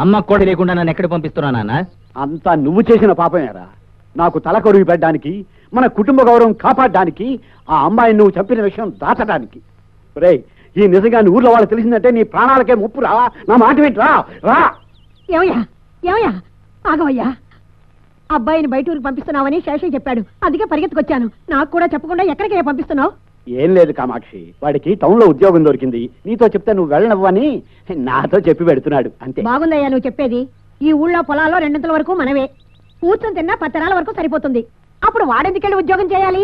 అమ్మ కూడా లేకుండా నన్ను ఎక్కడ పంపిస్తున్నా నాన్న? అంతా నువ్వు చేసిన పాపమేరా. నాకు తల కొరువు పెట్టడానికి, మన కుటుంబ గౌరవం కాపాడడానికి, ఆ అమ్మాయిని నువ్వు చంపిన విషయం దాచడానికి. రే, ఈ నిజంగా ఊర్లో వాళ్ళు తెలిసిందంటే నీ ప్రాణాలకే ముప్పు రా. నా మాట వింట్రా రా. ఏమయ్యా ఏమయ్యా ఆగవయ్యా. అబ్బాయిని బయట ఊరికి పంపిస్తున్నావని శేషయ్య చెప్పాడు, అందుకే పరిగెత్తుకొచ్చాను. నాకు కూడా చెప్పకుండా ఎక్కడికి పంపిస్తున్నావు? ఏం లేదు కామాక్షి, వాడికి టౌన్ లో ఉద్యోగం దొరికింది. నీతో చెప్తే నువ్వు వెళ్ళనవ్వని నాతో చెప్పి పెడుతున్నాడు అంతే. బాగుందయ్యా నువ్వు చెప్పేది. ఈ ఊళ్ళో పొలాల్లో 2 వరకు మనవే. కూర్చొని తిన్నా 10 తరాల వరకు సరిపోతుంది. అప్పుడు వాడెందుకెళ్ళి ఉద్యోగం చేయాలి?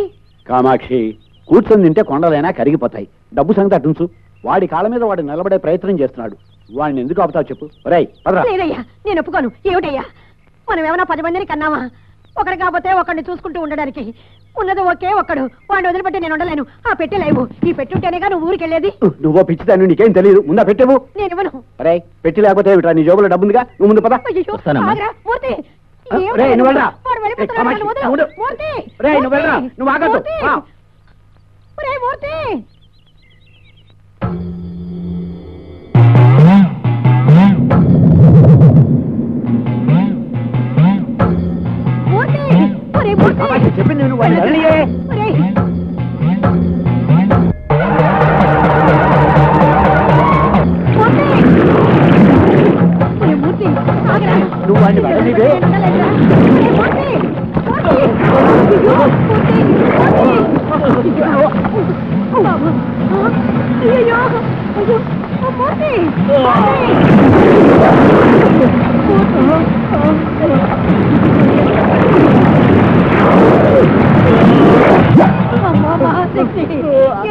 కామాక్షి, కూర్చొని తింటే కొండలైనా కరిగిపోతాయి. డబ్బు సంగతి అటుంచు. వాడి కాళ్ళ మీద వాడు నిలబడే ప్రయత్నం చేస్తున్నాడు. వాడిని ఎందుకు ఆపుతావు చెప్పు. లేదయ్యా, నేను ఒప్పుకోను. ఏమిటయ్యా, మనం ఏమైనా 10 మందిని కన్నావా? ఒకడు కాకపోతే ఒకడిని చూసుకుంటూ ఉండడానికి. ఉన్నది ఒకే ఒక్కడు. వాడిని వదిలిపెట్టి నేను ఉండలేను. ఆ పెట్టె లేవు. ఈ పెట్టుంటేనేగా నువ్వు ఊరికి వెళ్ళేది. నువ్వో పిచ్చిదాన్ని, నీకేం తెలియదు. ముందా పెట్టేవు. నేను ఇవ్వను. పెట్టి లేకపోతే నీ జోబులో డబ్బు ఉందిగా, నువ్వు ముందు పద. చెప్పింది నువ్వు నువ్వు వాడిని వెళ్ళనివే.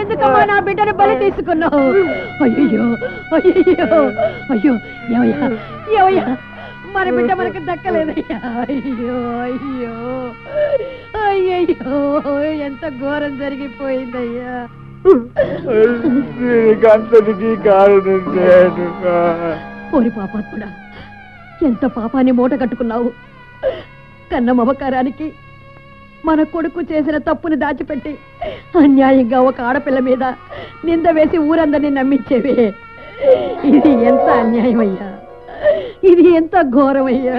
ఎందుకమ్మా నా బిడ్డను బలి తీసుకున్నావు? అయ్యో అయ్యో అయ్యో, ఏమయ్యా ఏమయ్యా, మన బిడ్డ మనకు దక్కలేదయ్యా. అయ్యో అయ్యో అయ్యయ్యో, ఎంత ఘోరం జరిగిపోయిందయ్యా. పోరి పాపాత్ముడా, ఎంత పాపాన్ని మూట కట్టుకున్నావు. కన్న మమకారానికి మన కొడుకు చేసిన తప్పుని దాచిపెట్టి అన్యాయంగా ఒక ఆడపిల్ల మీద నింద వేసి ఊరందరినీ నమ్మించేవే. ఇది ఎంత అన్యాయం అయ్యా, ఇది ఎంత ఘోరమయ్యా.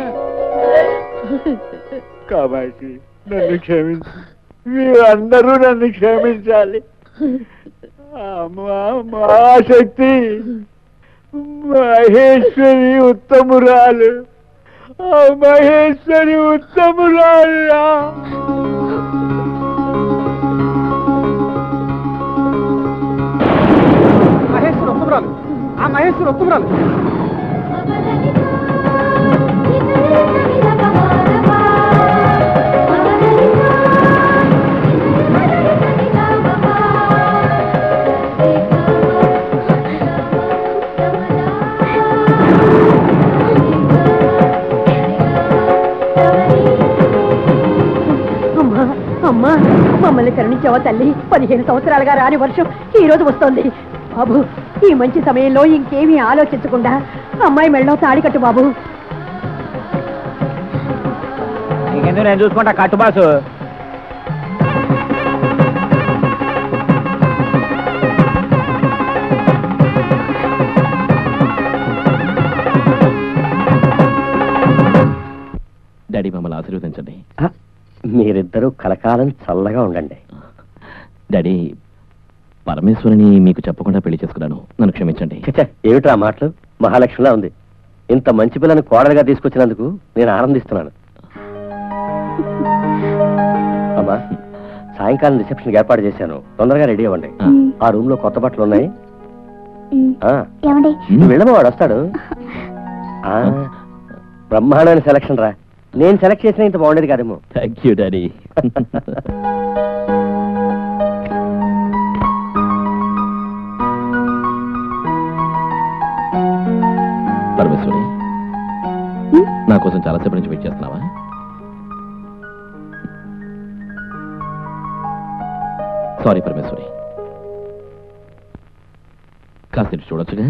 కాబట్టి నన్ను క్షమించు, మీరందరూ నన్ను క్షమించాలి. మహాశక్తి మహేశ్వరి ఉత్తమురాలు, మహేశ్వరి ఉత్తమురాలు. మహేశ్వరి ఉత్తమురాలు, ఆ మహేశ్వరి ఉత్తమురాలు. అమ్మా, మమ్మల్ని కరుణించావా తల్లి. 15 సంవత్సరాలుగా రాని వర్షం ఈ రోజు వస్తోంది. బాబు, ఈ మంచి సమయంలో ఇంకేమీ ఆలోచించకుండా అమ్మాయి మెళ్ళో తాడి కట్టు బాబు. ఇంకెందుకు, నేను చూసుకుంటా. కట్టు బాసు. డాడీ, మమ్మల్ని ఆశీర్వదించండి. మీరిద్దరూ కలకాలం చల్లగా ఉండండి. డాడీ, పరమేశ్వరిని మీకు చెప్పకుండా పెళ్లి చేసుకున్నాను, నన్ను క్షమించండి. ఏమిట్రా మాటలు? మహాలక్ష్మిలా ఉంది. ఇంత మంచి పిల్లని కోడలుగా తీసుకొచ్చినందుకు నేను ఆనందిస్తున్నాను. అమ్మా, సాయంకాలం రిసెప్షన్ ఏర్పాటు చేశాను, తొందరగా రెడీ అవ్వండి. ఆ రూమ్ లో కొత్త బట్టలు ఉన్నాయి. వెళ్ళమా, వాడు వస్తాడు. బ్రహ్మాండమైన సెలక్షన్ రా. నేను సెలెక్ట్ చేసిన ఇంత బాగుండేది కాదేమో. Thank you daddy. పరమేశ్వరి, నా కోసం చాలాసేపు నుంచి వెయిట్ చేస్తున్నావా? సారీ పరమేశ్వరి, కాస్త చూడొచ్చుగా.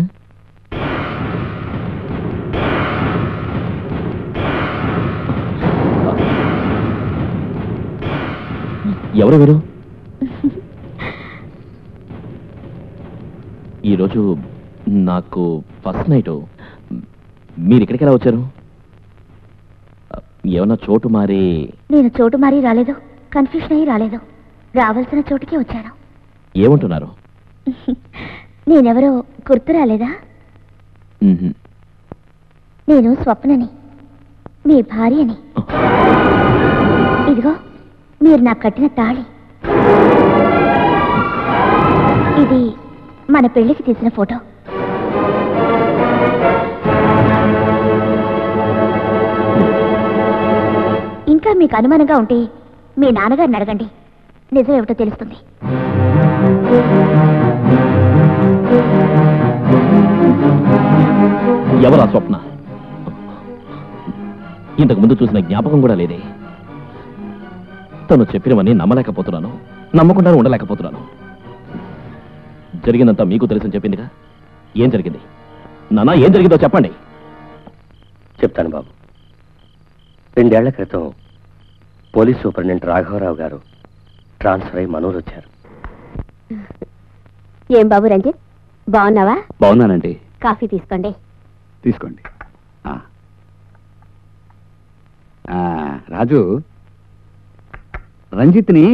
ఎవరు వీరు? ఈరోజు నాకు ఫస్ట్ నైట్. మీరు ఇక్కడికి ఎలా వచ్చారు? ఏమన్నా చోటు మారి? నేను చోటు మారి రాలేదు, కన్ఫ్యూషన్ అయ్యి రాలేదు. రావాల్సిన చోటుకే వచ్చాను. ఏమంటున్నారు? నేనెవరో గుర్తు రాలేదా? నేను స్వప్నని, మీ భార్యని. ఇదిగో మీరు నాకు కట్టిన తాళి. ఇది మన పెళ్లికి తీసిన ఫోటో. ఇంకా మీకు అనుమానంగా ఉంటే మీ నాన్నగారిని అడగండి, నిజం ఏమిటో తెలుస్తుంది. ఎవరా స్వప్న? ఇంతకు ముందు చూసిన జ్ఞాపకం కూడా లేదే. తను చెప్పినవన్నీ నమ్మలేకపోతున్నాను, నమ్మకుండా ఉండలేకపోతున్నాను. జరిగిందంతా మీకు తెలుసని చెప్పిందిగా. ఏం జరిగింది నాన్న? ఏం జరిగిందో చెప్పండి. చెప్తాను బాబు. 2 ఏళ్ల క్రితం పోలీస్ సూపరింటెండెంట్ రాఘవరావు గారు ట్రాన్స్ఫర్ అయి మనూరు వచ్చారు. ఏం బాబు రంజిత్, బాగున్నావా? బాగున్నానండి. కాఫీ తీసుకోండి. తీసుకోండి. రాజు, రంజిత్ని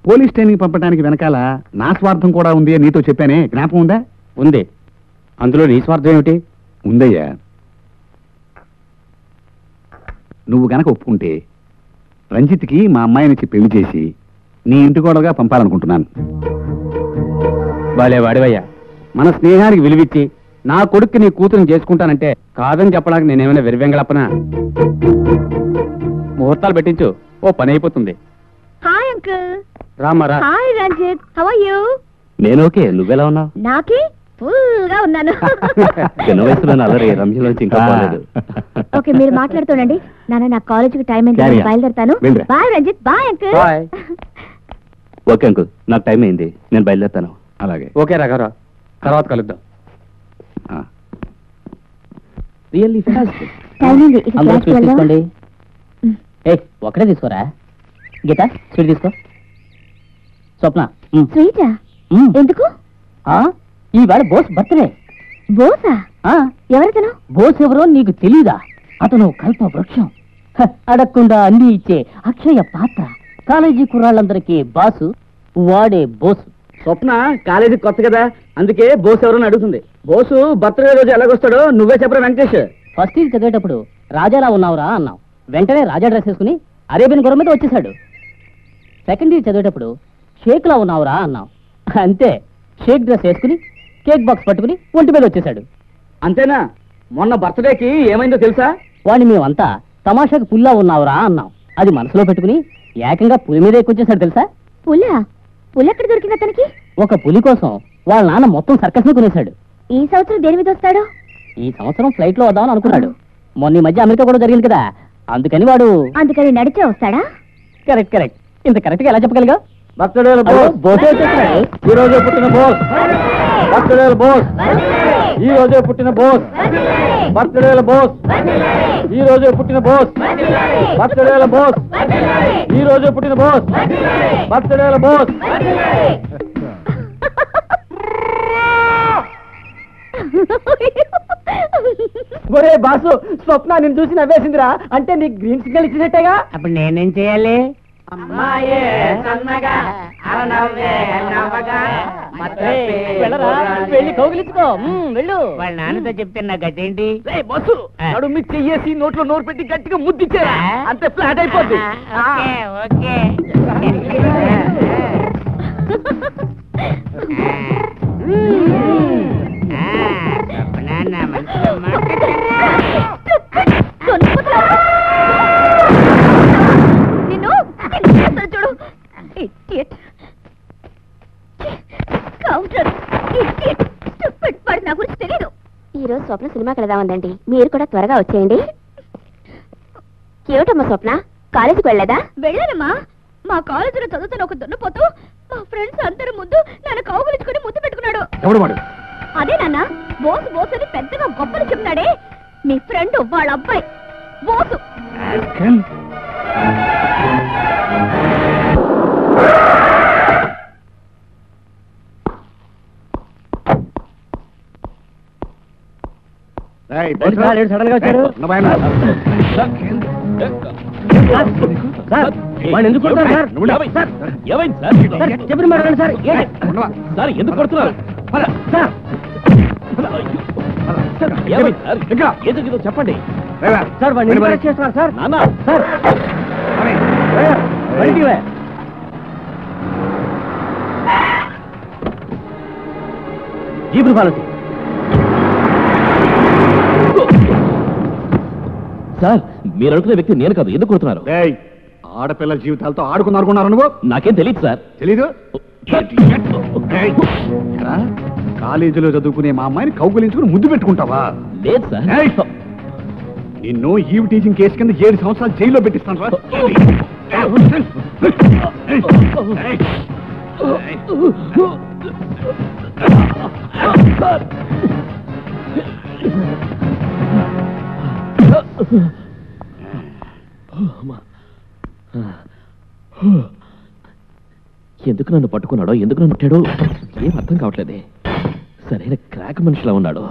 పోలీస్ ట్రైనింగ్ పంపడానికి వెనకాల నా స్వార్థం కూడా ఉంది అని నీతో చెప్పానే, జ్ఞాపకం ఉందా? ఉంది. అందులో నీ స్వార్థం ఏమిటి? ఉందయ్యా. నువ్వు గనక ఒప్పుకుంటే రంజిత్కి మా అమ్మాయినిచ్చి పెళ్లి చేసి నీ ఇంటి కోడలుగా పంపాలనుకుంటున్నాను. బాలే వాడివయ్యా, మన స్నేహానికి విలువిచ్చి నా కొడుక్కి నీ కూతురుని చేసుకుంటానంటే కాదని చెప్పడానికి నేనేమైనా వెరివెంగళప్పనా? ముహూర్తాలు పెట్టించు, ఓ పని అయిపోతుంది. Hi uncle. రామారా. Hi Ranjith, how are you? నేను ఓకే, నువ్వెలా ఉన్నావు? నాకే ఫుల్ గా ఉన్నాను. చిన్న వయసులో అల్లరి రంజులోంచి ఇంకా పోలేదు. ఓకే, మీరు మాట్లాడుతుండండి. నాన్న, నా కాలేజీకి టైం అయింది, Carry on. బయలుదేరుతాను. వెళ్ళిరా. Bye Ranjith. Bye uncle. Bye. Okay uncle, నాకు టైం అయింది, నేను బయలుదేరుతాను. అలాగే. ఓకే రాఘవరావు, తర్వాత కలుద్దాం. Really fast. టైం అయింది, ఇక క్లాస్కి వెళ్దాం. ఒకటే తీసుకోరా. గీత స్వీట్ తీసుకో. స్వప్న స్వీటా? ఎందుకు? ఈవేళ బోస్ బర్త్డే. బోసా? ఎవరితను? బోస్ ఎవరో నీకు తెలీదా? అతను కల్ప వృక్షం. అడగకుండా అన్ని ఇచ్చే అక్షయ పాత్ర. కాలేజీ కుర్రాళ్ళందరికీ బాసు, వాడే బోసు. స్వప్న కాలేజీ కొత్త కదా, అందుకే బోస్ ఎవరని అడుగుతుంది. బోసు బర్త్డే రోజు ఎలాగొస్తాడో నువ్వే చెప్పరా వెంకటేష్. ఫస్ట్ ఇయర్ చదివేటప్పుడు రాజాలా ఉన్నావురా అన్నాం. వెంటనే రాజా డ్రెస్ వేసుకుని అరేబియన్ గుర్రం మీద వచ్చేసాడు. సెకండ్ ఇయర్ చదివేటప్పుడు షేక్లా ఉన్నావురా అన్నాం. అంతే, షేక్ డ్రెస్ వేసుకుని కేక్ బాక్స్ పట్టుకుని ఒంటి మీద వచ్చేసాడు. అంతేనా? మొన్న బర్త్డేకి ఏమైందో తెలుసా? వాడిని మేమంతా తమాషాకి పుల్లా ఉన్నావురా అన్నాం. అది మనసులో పెట్టుకుని ఏకంగా పులి మీద ఎక్కువచ్చేసాడు తెలుసా? పులా? పులి ఎక్కడ దొరికింది అతనికి? ఒక పులి కోసం వాళ్ళ నాన్న మొత్తం సర్కస్ ని కొనేశాడు. ఈ సంవత్సరం దేని మీద వస్తాడు? ఈ సంవత్సరం ఫ్లైట్ లో వద్దామని అనుకున్నాడు. మొన్న ఈ మధ్య అమెరికా కూడా జరిగింది కదా, అందుకని వాడు. అందుకని నడిచే వస్తాడా? Correct correct. ఇంత కరెక్ట్ గా ఎలా చెప్పగలిగా? బర్త్డే బోసే వచ్చేస్తున్నాడు. ఈ రోజే పుట్టిన బోస్. బర్త్డే బోస్. ఈ రోజే పుట్టిన బోస్. బర్త్డే బోస్. ఈ రోజే పుట్టిన బోస్. బర్త్డే బోస్. ఈ రోజే పుట్టిన బోస్. బర్త్డే బోస్. ఒరే బాసు, స్వప్న నిన్ను చూసి నవ్వేసిందిరా. అంటే నీకు గ్రీన్ సిగ్నల్ ఇచ్చినట్టేగా. అప్పుడు నేనేం చేయాలి? వెళ్ళి కౌగిలించుకో. వెళ్ళు. వాళ్ళ నాన్నతో చెప్తే నాకు అదేంటి? బస్సు నడుము చెయ్యేసి నోట్లో నోరు పెట్టి గట్టిగా ముద్దిచ్చేరా, అంతే ఫ్లాట్ అయిపోద్ది. ఓకే. చూడు, నా గురించి తెలీదు. ఈరోజు స్వప్న సినిమాకి వెళదామందండి, మీరు కూడా త్వరగా వచ్చేయండి. ఏమిటమ్మా స్వప్న, కాలేజీకి వెళ్ళలేదా? వెళ్ళానమ్మా. మా కాలేజీలో చదువుతున్న ఒక దున్నపోతూ మా ఫ్రెండ్స్ అందరి ముందు నన్ను కౌగులించుకుని ముద్దు పెట్టుకున్నాడు. ఎవడు వాడు? అదే నాన్న, బోసు బోసు అని పెద్దగా గొప్పలు చెప్తాడే మీ ఫ్రెండ్, వాళ్ళ అబ్బాయి బోసు. సడన్ గా వచ్చారు సార్ వాళ్ళు ఎందుకు కొడతారు సార్ ఏమైంది సార్? చెప్పిన మాట సార్ సార్ ఎందుకు కొడుతున్నారు? సార్ ఏమైంది సార్? ఏం జరిగిందో చెప్పండి. సార్ వాళ్ళు అరెస్ట్ చేస్తున్నారు సార్. నాన్న సార్ జీపులు పాలసీ సార్ మీరు అనుకునే వ్యక్తి నేను కాదు. ఎందుకు కొడుతున్నారు? ఆడపిల్లల జీవితాలతో ఆడుకున్నారుకున్నారు నువ్వు. నాకేం తెలియదు సార్. తెలీదు? కాలేజీలో చదువుకునే మా అమ్మాయిని కౌగులించుకుని ముద్దు పెట్టుకుంటావా? లేదు సార్. నిన్ను ఈవ్ టీచింగ్ కేసు కింద 7 సంవత్సరాలు జైల్లో పెట్టిస్తాను రా. ఎందుకు నన్ను పట్టుకున్నాడో, ఎందుకు నన్ను కొట్టాడో ఏం అర్థం కావట్లేదే. సరైన క్రాక్ మనిషిలా ఉన్నాడు.